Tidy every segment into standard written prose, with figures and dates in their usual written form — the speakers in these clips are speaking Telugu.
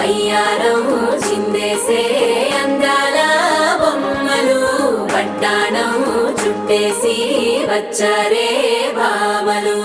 వయ్యారం చిందేసే అందాల బొమ్మలు పట్టాణం చుట్టేసి వచ్చారే భామలు.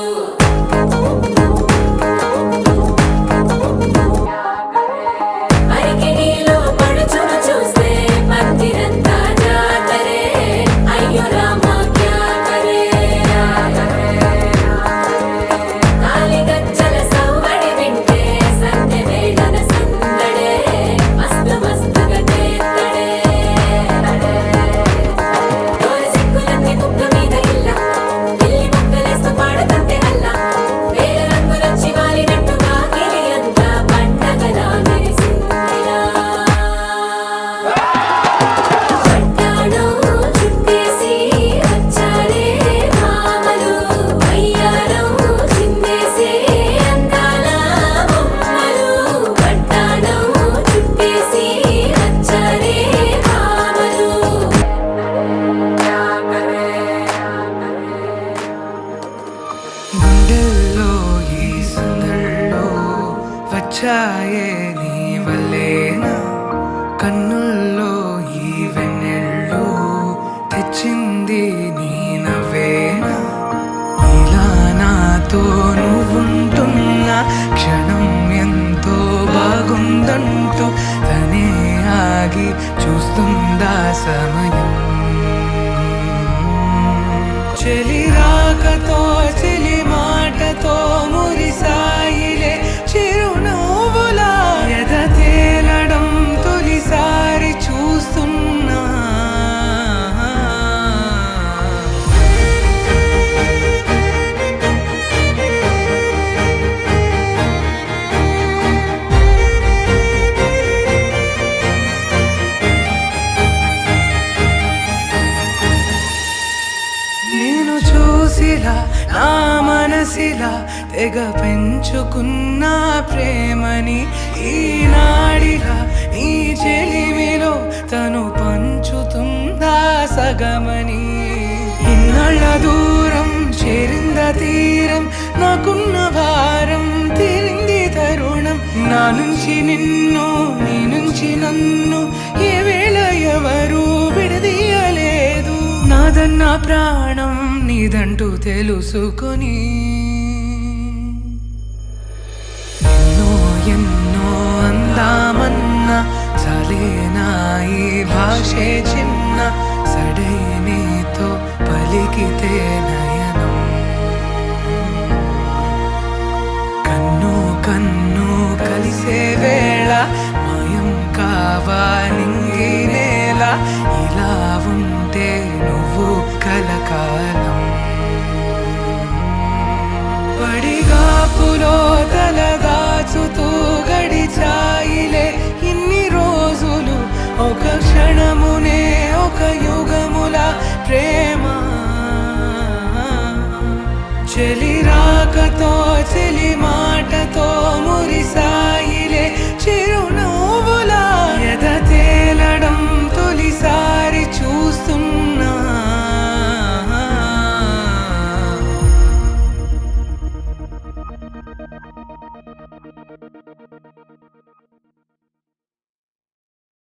వచ్చాయే నీ వల్లేనా కన్నుల్లో ఈ వెన్నెళ్ళు తెచ్చింది నీ నవ్వేనా ఇలా నాతో నువ్వుంటున్న క్షణం ఎంతో బాగుందంటూ తనే ఆగి చూస్తుందా సమయం చెలి రాకతో చెలి మాటతో మురిసాయిలే చిరునవ్వులా ఎద తేలడం తొలిసారి చూస్తున్నా నేను చూసిలా నా మనసిలా తెగ పెంచుకున్న ప్రేమని ఈనాడిలా నీ చెలిమిలో తను పంచుతుందా సగమని ఇన్నాళ్ళ దూరం చేరింద తీరం నాకున్న భారం తీరింది తరుణం నా నుంచి నిన్ను నీ నుంచి నన్ను ఏ వేళ ఎవరు విడదీయలేదు నాదన్న ప్రాణం నీదంటూ తెలుసుకొని ఎన్నో అందామన్నా చాలేనా ఈ భాషే చిన్న సడై నీతో పలికితే నయనం కన్ను కన్ను కలిసే వేళ మాయం కావా నింగి నేల ఇలా ఉంటే నువ్వు కలకాలం పడిగాపులో తలదాచుతూ గడిచాయిలే ఇన్ని రోజులు ఒక క్షణమునే ఒక యుగముల ప్రేమ చెలి రాకతో